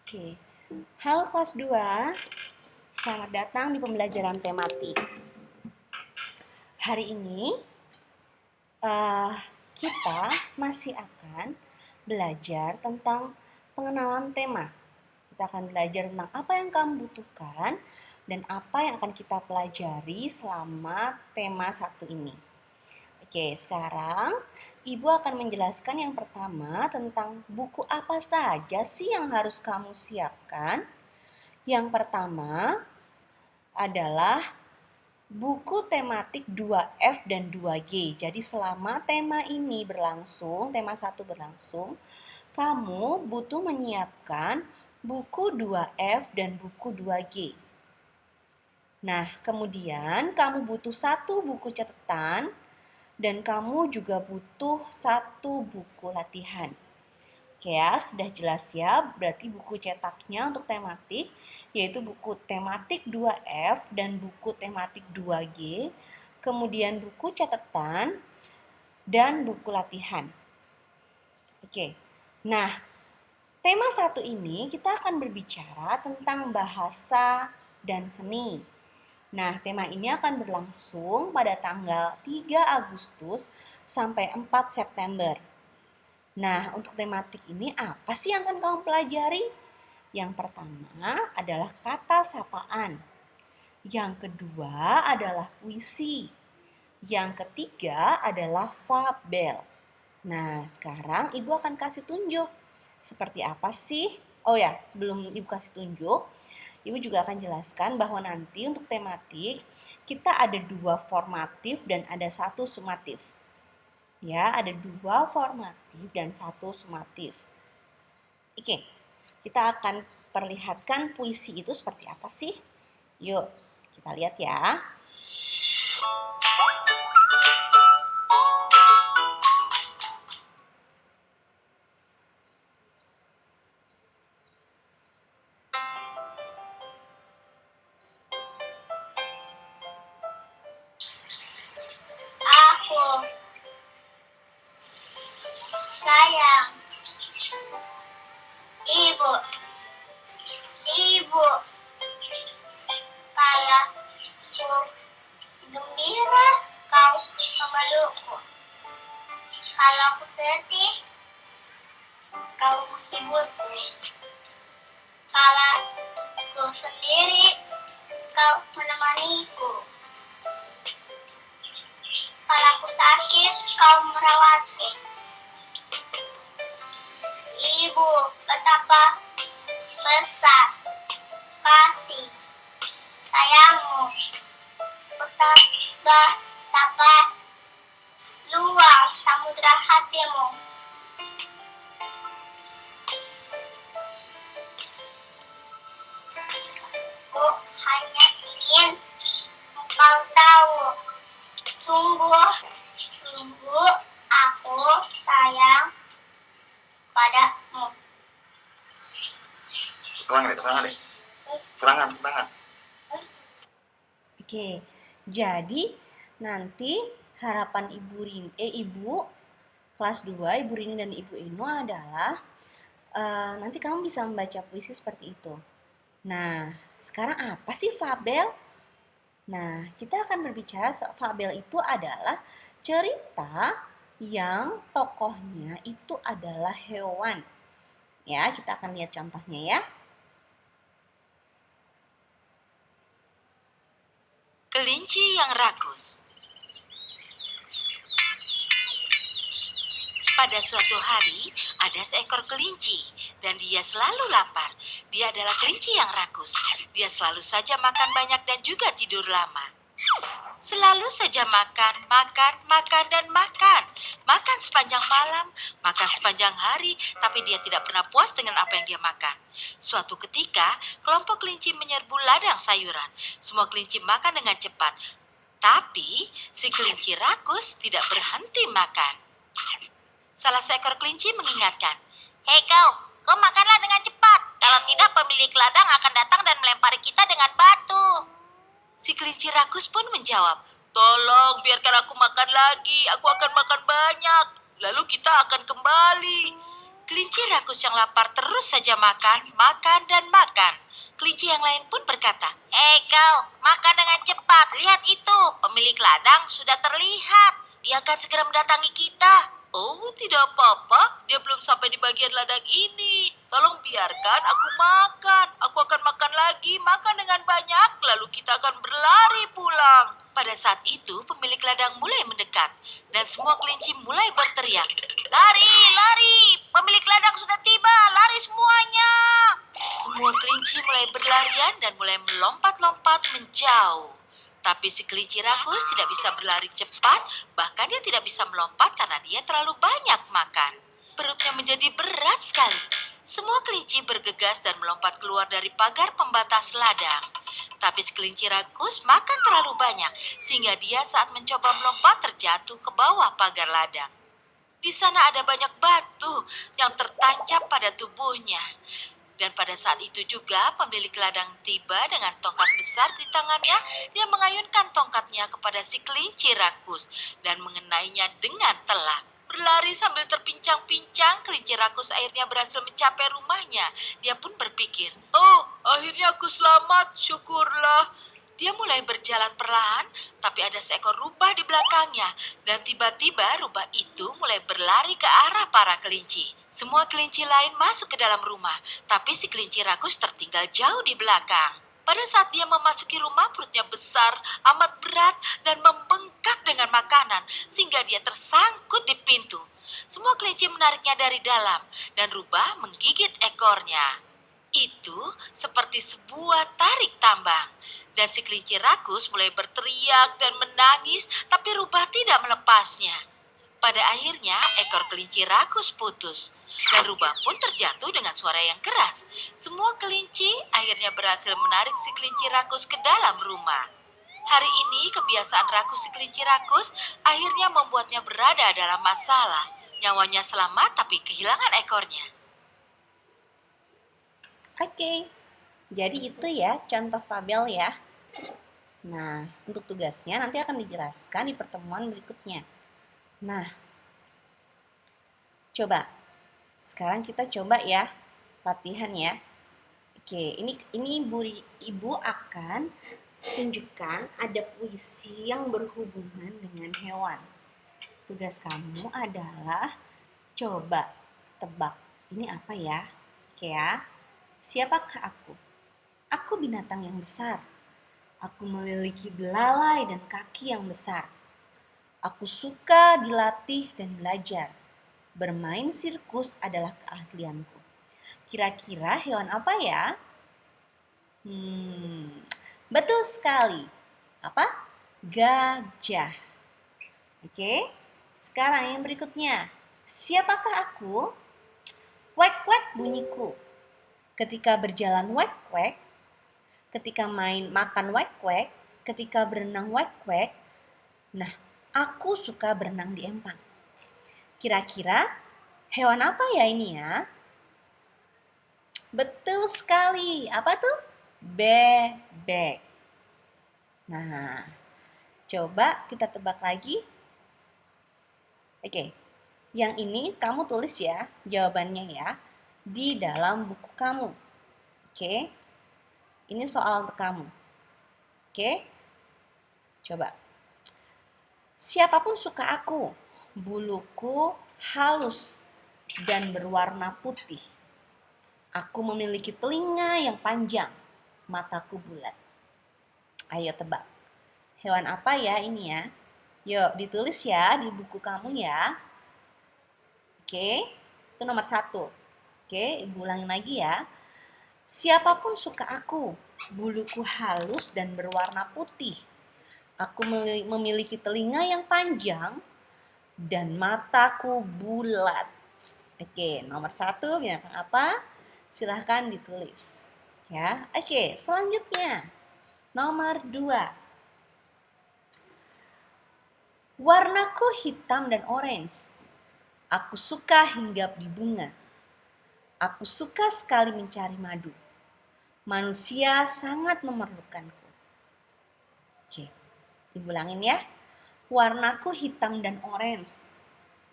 Oke. Halo kelas 2, selamat datang di pembelajaran tematik. Hari ini eh, kita masih akan belajar tentang pengenalan tema. Kita akan belajar tentang apa yang kamu butuhkan dan apa yang akan kita pelajari selama tema satu ini. Oke, sekarang Ibu akan menjelaskan yang pertama tentang buku apa saja sih yang harus kamu siapkan. Yang pertama adalah buku tematik 2F dan 2G. Jadi selama tema ini berlangsung, tema 1 berlangsung, kamu butuh menyiapkan buku 2F dan buku 2G. Nah, kemudian kamu butuh satu buku catatan dan kamu juga butuh satu buku latihan. Oke ya, sudah jelas ya, berarti buku cetaknya untuk tematik, yaitu buku tematik 2F dan buku tematik 2G, kemudian buku catatan, dan buku latihan. Oke, nah tema satu ini kita akan berbicara tentang bahasa dan seni. Nah, tema ini akan berlangsung pada tanggal 3 Agustus sampai 4 September. Nah, untuk tematik ini apa sih yang akan kamu pelajari? Yang pertama adalah kata sapaan. Yang kedua adalah puisi. Yang ketiga adalah fabel. Nah, sekarang Ibu akan kasih tunjuk. Seperti apa sih? Oh ya, sebelum Ibu kasih tunjuk, Ibu juga akan jelaskan bahwa nanti untuk tematik kita ada 2 formatif dan ada 1 sumatif. Ya, ada 2 formatif dan 1 sumatif. Oke, kita akan perlihatkan puisi itu seperti apa sih? Yuk, kita lihat ya. Aku sayang ibu, ibu. Kalau ku gembira, kau memelukku. Kalau ku sedih, kau menghiburku. Kalau ku sendiri, kau menemaniku. Kalau ku sakit, kau merawatku. Ibu, betapa besar kasih sayangmu, betapa luas samudra hatimu. Ku hanya ingin engkau tahu, sungguh aku sayang padamu. Keterangan. Keterangan. Oke, jadi nanti harapan Ibu kelas 2, Ibu Rini dan Ibu Inu adalah nanti kamu bisa membaca puisi seperti itu. Nah, sekarang apa sih fabel? Nah, kita akan berbicara soal fabel itu adalah cerita yang tokohnya itu adalah hewan. Ya, kita akan lihat contohnya ya. Kelinci yang rakus. Pada suatu hari, ada seekor kelinci dan dia selalu lapar. Dia adalah kelinci yang rakus. Dia selalu saja makan banyak dan juga tidur lama. Selalu saja makan, dan makan. Makan sepanjang malam, makan sepanjang hari, tapi dia tidak pernah puas dengan apa yang dia makan. Suatu ketika, kelompok kelinci menyerbu ladang sayuran. Semua kelinci makan dengan cepat. Tapi, si kelinci rakus tidak berhenti makan. Salah seekor kelinci mengingatkan, Hei kau makanlah dengan cepat. Kalau tidak, pemilik ladang akan datang dan melempari kita dengan batu. Si kelinci rakus pun menjawab, tolong biarkan aku makan lagi, aku akan makan banyak, lalu kita akan kembali. Kelinci rakus yang lapar terus saja makan, makan, dan makan. Kelinci yang lain pun berkata, Hei kau, makan dengan cepat. Lihat itu, pemilik ladang sudah terlihat. Dia akan segera mendatangi kita. "Oh, tidak apa-apa. Dia belum sampai di bagian ladang ini. Tolong biarkan aku makan. Aku akan makan lagi, makan dengan banyak, lalu kita akan berlari pulang." Pada saat itu, pemilik ladang mulai mendekat, dan semua kelinci mulai berteriak. Lari, lari. Pemilik ladang sudah tiba. Lari semuanya. Semua kelinci mulai berlarian dan mulai melompat-lompat menjauh. Tapi si kelinci rakus tidak bisa berlari cepat, bahkan dia tidak bisa melompat karena dia terlalu banyak makan. Perutnya menjadi berat sekali. Semua kelinci bergegas dan melompat keluar dari pagar pembatas ladang. Tapi si kelinci rakus makan terlalu banyak, sehingga dia saat mencoba melompat terjatuh ke bawah pagar ladang. Di sana ada banyak batu yang tertancap pada tubuhnya. Dan pada saat itu juga pemilik ladang tiba dengan tongkat besar di tangannya. Dia mengayunkan tongkatnya kepada si kelinci rakus dan mengenainya dengan telak. Berlari sambil terpincang-pincang, kelinci rakus akhirnya berhasil mencapai rumahnya. Dia pun berpikir, "Oh, akhirnya aku selamat, syukurlah." Dia mulai berjalan perlahan, tapi ada seekor rubah di belakangnya. Dan tiba-tiba rubah itu mulai berlari ke arah para kelinci. Semua kelinci lain masuk ke dalam rumah, tapi si kelinci rakus tertinggal jauh di belakang. Pada saat dia memasuki rumah, perutnya besar, amat berat, dan membengkak dengan makanan, sehingga dia tersangkut di pintu. Semua kelinci menariknya dari dalam, dan rubah menggigit ekornya. Itu seperti sebuah tarik tambang. Dan si kelinci rakus mulai berteriak dan menangis, tapi rubah tidak melepasnya. Pada akhirnya, ekor kelinci rakus putus. Dan rubah pun terjatuh dengan suara yang keras. Semua kelinci akhirnya berhasil menarik si kelinci rakus ke dalam rumah. Hari ini, kebiasaan rakus si kelinci rakus akhirnya membuatnya berada dalam masalah. Nyawanya selamat, tapi kehilangan ekornya. Oke, jadi itu ya contoh fabel ya. Nah, untuk tugasnya nanti akan dijelaskan di pertemuan berikutnya. Nah, coba. Sekarang kita coba ya latihan ya. Oke, ini Ibu akan tunjukkan ada puisi yang berhubungan dengan hewan. Tugas kamu adalah coba tebak. Ini apa ya? Oke ya. Siapakah aku? Aku binatang yang besar. Aku memiliki belalai dan kaki yang besar. Aku suka dilatih dan belajar. Bermain sirkus adalah keahlianku. Kira-kira hewan apa ya? Betul sekali. Apa? Gajah. Oke. Sekarang yang berikutnya. Siapakah aku? Wek-wek bunyiku. Ketika berjalan wek-wek, ketika makan wek-wek, ketika berenang wek-wek. Nah, aku suka berenang di empang. Kira-kira hewan apa ya ini ya? Betul sekali. Apa tuh? Bebek. Nah, coba kita tebak lagi. Oke, yang ini kamu tulis ya jawabannya ya di dalam buku kamu. Oke, ini soal untuk kamu. Oke, coba. Siapapun suka aku, buluku halus dan berwarna putih. Aku memiliki telinga yang panjang, mataku bulat. Ayo tebak. Hewan apa ya ini ya? Yuk ditulis ya di buku kamu ya. Oke, itu nomor 1. Oke, Ibu ulangin lagi ya. Siapapun suka aku, buluku halus dan berwarna putih. Aku memiliki telinga yang panjang dan mataku bulat. Oke, nomor 1 binatang apa? Silahkan ditulis. Ya, oke, selanjutnya. Nomor 2. Warnaku hitam dan orange. Aku suka hinggap di bunga. Aku suka sekali mencari madu. Manusia sangat memerlukanku. Oke, diulangin ya. Warnaku hitam dan orange.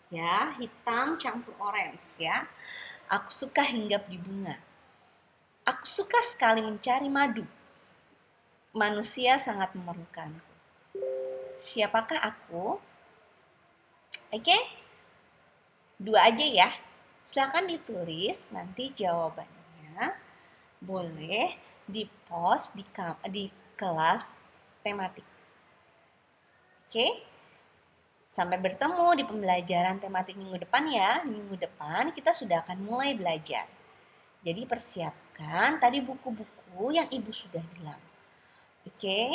Ya, hitam campur orange ya. Aku suka hinggap di bunga. Aku suka sekali mencari madu. Manusia sangat memerlukanku. Siapakah aku? Oke? 2 aja ya. Silakan ditulis nanti jawabannya. Boleh di-post di kelas tematik. Oke? Sampai bertemu di pembelajaran tematik minggu depan ya. Minggu depan kita sudah akan mulai belajar. Jadi persiapkan tadi buku-buku yang Ibu sudah bilang. Oke?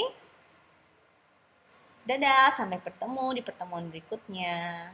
Dadah, sampai bertemu di pertemuan berikutnya.